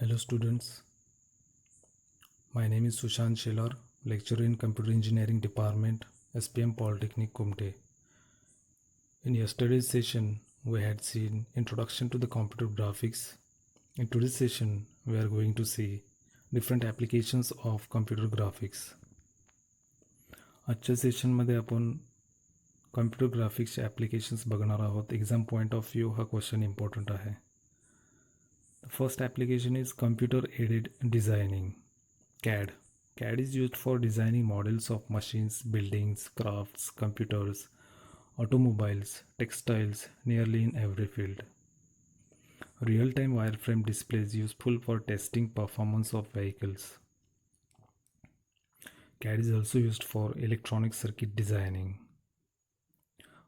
Hello students, my name is Sushant Shelar, lecturer in Computer Engineering Department, SPM Polytechnic Kumte. In yesterday's session, we had seen Introduction to the Computer Graphics. In today's session, we are going to see different applications of computer graphics. आजच्या सेशनमध्ये आपण computer ग्राफिक्सचे applications बघणार आहोत. Exam point of view हा question important आहे. The first application is computer aided designing, CAD. CAD is used for designing models of machines, buildings, crafts, computers, automobiles, textiles, nearly in every field. Real-time wireframe displays useful for testing performance of vehicles. CAD is also used for electronic circuit designing.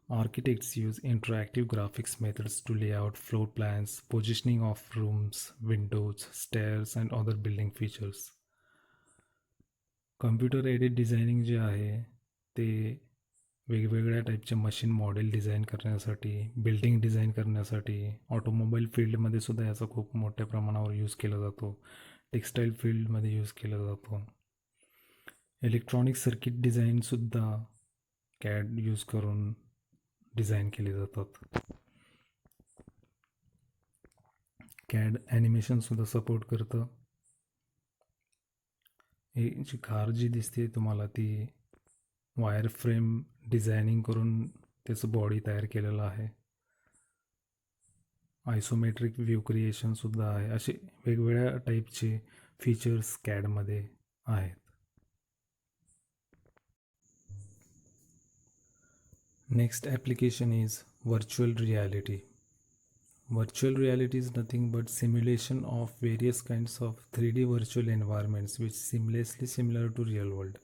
Architects use interactive graphics methods to lay out floor plans, positioning of rooms, windows, stairs, and other building features. Computer aided designing जे आहे ते वेगवेगळ्या टाईपचे machine model design करण्यासाठी, building design करण्यासाठी, automobile फील्डमध्ये सुद्धा याचा खूप मोठ्या प्रमाणावर यूज केला जातो. टेक्स्टाईल फील्डमध्ये यूज केला जातो. इलेक्ट्रॉनिक सर्किट डिझाईनसुद्धा कॅड यूज करून डिझाईन केले जातात. कॅड ॲनिमेशनसुद्धा सपोर्ट करतं. ही जी कार जी दिसते तुम्हाला ती वायर फ्रेम डिझायनिंग करून त्याचं बॉडी तयार केलेलं आहे. आयसोमेट्रिक व्ह्यू क्रिएशनसुद्धा आहे. असे वेगवेगळ्या टाईपचे फीचर्स कॅडमध्ये आहेत. Next application is virtual reality. Virtual reality is nothing but simulation of various kinds of 3D virtual environments which seamlessly similar to real world.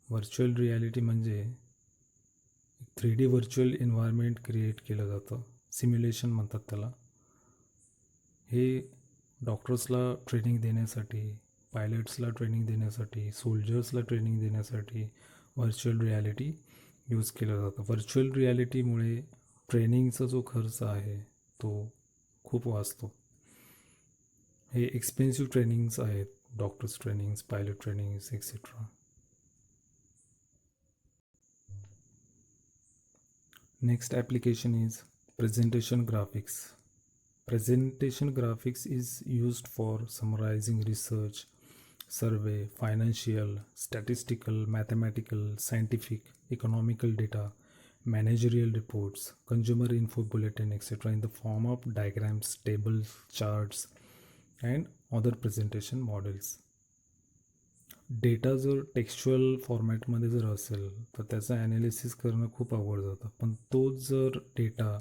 Virtual reality म्हणजे 3D virtual environment क्रिएट केलं जातं. Simulation म्हणतात त्याला. हे डॉक्टर्सला training देण्यासाठी, पायलट्सला training देण्यासाठी, सोल्जर्सला training देण्यासाठी virtual reality use केलं जातं. व्हर्च्युअल रियालिटीमुळे ट्रेनिंगचा जो खर्च आहे तो खूप वाचतो. हे एक्सपेन्सिव्ह ट्रेनिंग्स आहेत, doctors trainings, pilot trainings etcetera. Next application is presentation graphics. Presentation graphics is used for summarizing research, survey, financial, statistical, mathematical, scientific, economical data, managerial reports, consumer info bulletin, etc. in the form of diagrams, tables, charts, and other presentation models. Data जर textual फॉर्मॅटमध्ये जर असेल तर त्याचं analysis करणं खूप अवघड जातं. पण तोच जर डेटा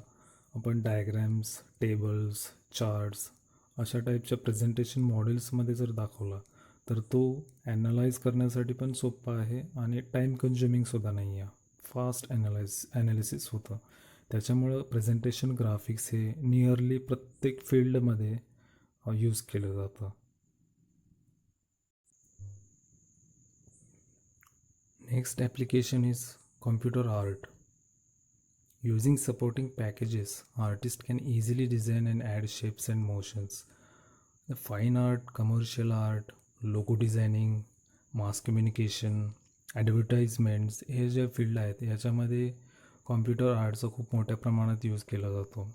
आपण डायग्रॅम्स, टेबल्स, चार्ट्स अशा टाईपच्या प्रेझेंटेशन मॉडेल्समध्ये जर दाखवला तर तो ॲनालाइज करण्यासाठी पण सोपा आहे आणि टाईम कन्झ्युमिंगसुद्धा नाही आहे. फास्ट ॲनालिसिस होतं. त्याच्यामुळं प्रेझेंटेशन ग्राफिक्स हे नियरली प्रत्येक फील्डमध्ये यूज केलं जातं. Next application is computer art. Using supporting packages, artists can easily design and add shapes and motions. The fine art, commercial art, logo designing, mass communication, advertisements हे जे field आहेत याच्यामध्ये computer आर्टचा खूप मोठ्या प्रमाणात यूज केला जातो.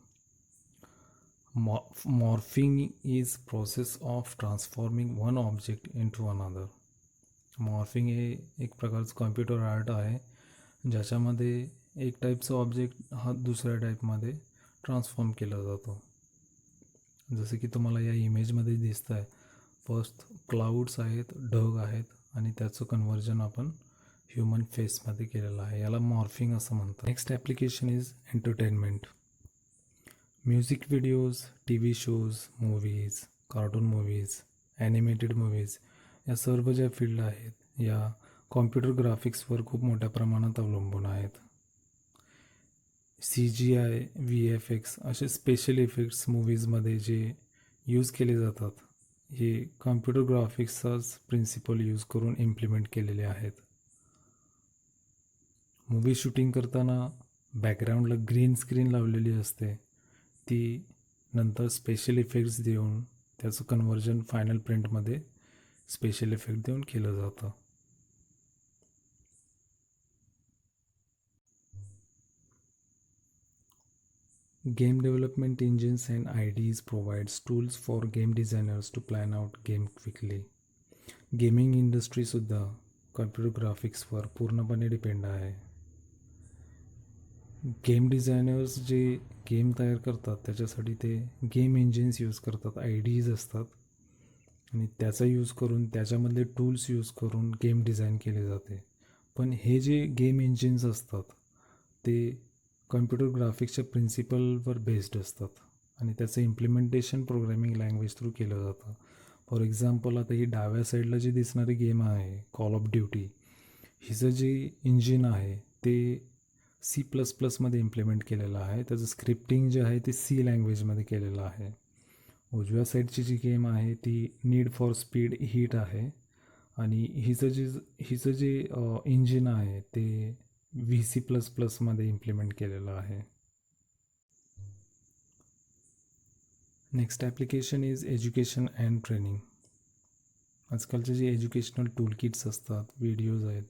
Morphing is process of transforming one object into another. Morphing हे एक प्रकारचं कॉम्प्युटर आर्ट आहे ज्याच्यामध्ये एक टाईपचा ऑब्जेक्ट हा दुसऱ्या टाईपमध्ये ट्रान्सफॉर्म केला जातो. जसं की तुम्हाला या इमेजमध्ये दिसतं आहे. फर्स्ट क्लाउड्स आहेत, ढग आहेत आणि त्याचं कन्व्हर्जन आपण ह्युमन फेसमध्ये केलेलं आहे. याला मॉर्फिंग असं म्हणतात. Next application is entertainment. Music videos, TV shows, movies, cartoon movies, animated movies या सर्व ज्या फील्ड आहेत या कॉम्प्युटर ग्राफिक्सवर खूप मोठ्या प्रमाणात अवलंबून आहेत. CGI, VFX असे स्पेशल इफेक्ट्स मूव्हीजमध्ये जे यूज केले जातात हे कॉम्प्युटर ग्राफिक्सचाच प्रिन्सिपल यूज करून इम्प्लिमेंट केलेले आहेत. मूव्ही शूटिंग करताना बॅकग्राऊंडला ग्रीन स्क्रीन लावलेली असते. ती नंतर स्पेशल इफेक्ट्स देऊन त्याचं कन्व्हर्जन फायनल प्रिंटमध्ये स्पेशल इफेक्ट देऊन केलं जातं. Game development engines and IDEs provides tools for game designers to plan out game quickly. Gaming इंडस्ट्रीसुद्धा कॉम्प्युटर ग्राफिक्सवर पूर्णपणे डिपेंड आहे. गेम डिझायनर्स जे गेम तयार करतात त्याच्यासाठी ते गेम इंजिन्स यूज करतात, IDEs असतात, आणि त्याचा यूज करून त्याच्यामधले टूल्स यूज करून गेम डिझाईन केले जाते. पण हे जे गेम इंजिन्स असतात ते कॉम्प्युटर ग्राफिक्सच्या प्रिन्सिपलवर बेस्ड असतात आणि त्याचं इम्प्लिमेंटेशन प्रोग्रॅमिंग लँग्वेज थ्रू केलं जातं. फॉर एक्झाम्पल, आता ही डाव्या साईडला जी दिसणारी गेम आहे कॉल ऑफ ड्युटी, हिचं जे इंजिन आहे ते C++मध्ये इम्प्लिमेंट केलेलं आहे. त्याचं स्क्रिप्टिंग जे आहे ते C लँग्वेजमध्ये केलेलं आहे. उजव्या साईडची जी गेम आहे ती नीड फॉर स्पीड हीट आहे आणि हिचं जे इंजिन आहे ते VC++मध्ये इम्प्लिमेंट केलेलं आहे. Next application is education and training. आजकालचे जे एज्युकेशनल टूल किट्स असतात, व्हिडिओज आहेत,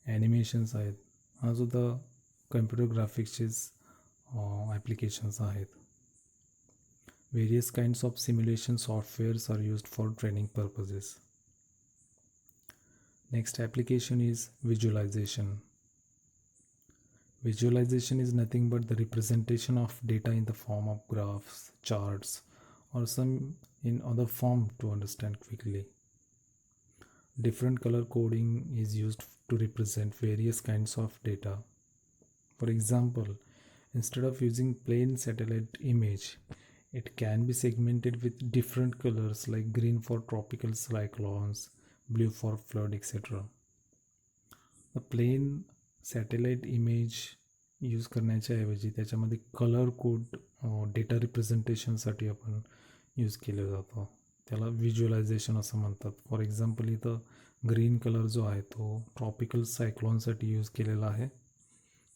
ॲनिमेशन्स आहेत, हा सुद्धा कम्प्युटर ग्राफिक्सचेच ॲप्लिकेशन्स आहेत. Various kinds of simulation softwares are used for training purposes. Next application is visualization. Visualization is nothing but the representation of data in the form of graphs, charts, or some in other form to understand quickly. Different color coding is used to represent various kinds of data. For example, instead of using plain satellite image, it can be segmented with different colors like green for tropical cyclones, blue for flood, etc. The plain satellite image use करण्याच्या ऐवजी त्याच्यामध्ये colour code data रिप्रेझेंटेशनसाठी आपण use केलं जातं. त्याला visualisation असं म्हणतात. For example, इथं ग्रीन कलर जो आहे तो ट्रॉपिकल सायक्लॉनसाठी यूज केलेला आहे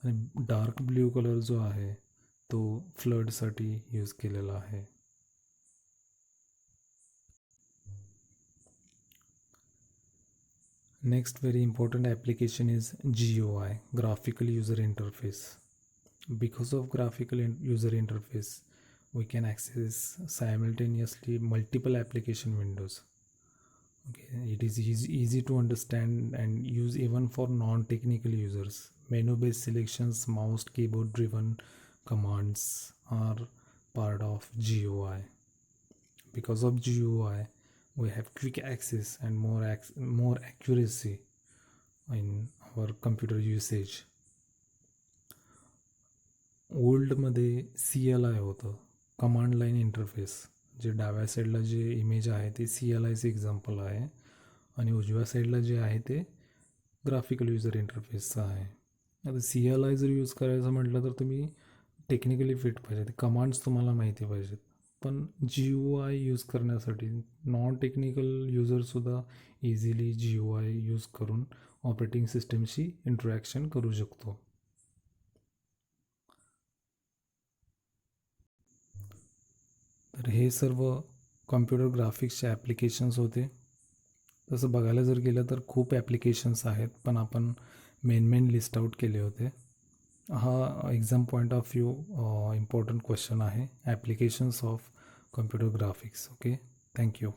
आणि डार्क ब्ल्यू कलर जो आहे तो फ्लडसाठी यूज केलेला आहे. Next very important application is GUI, graphical user interface. Because of graphical user interface, we can access simultaneously multiple application windows. Okay, it is easy to understand and use even for non-technical users. Menu-based selections, mouse, keyboard-driven commands are part of GUI. Because of GUI, we have quick access and more accuracy in our computer usage. ओल्डमध्ये CLI होतं, command line interface. जे डाव्या साईडला जे image आहे ते CLIचं example आहे आणि उजव्या साईडला जे आहे ते ग्राफिकल युजर इंटरफेसचं आहे. आता CLI जर यूज करायचं म्हटलं तर तुम्ही टेक्निकली फिट पाहिजे, ते कमांड्स तुम्हाला माहिती पाहिजेत. पण GUI यूज करण्यासाठी नॉन टेक्निकल युजरसुद्धा इझिली GUI यूज करून ऑपरेटिंग सिस्टमशी इंटरॅक्शन करू शकतो. तर हे सर्व कॉम्प्युटर ग्राफिक्सचे ॲप्लिकेशन्स होते. तसं बघायला जर गेलं तर खूप ॲप्लिकेशन्स आहेत, पण आपण मेन लिस्ट आउट केले होते. हा exam point of view important question आहे, applications of computer graphics. Okay, thank you.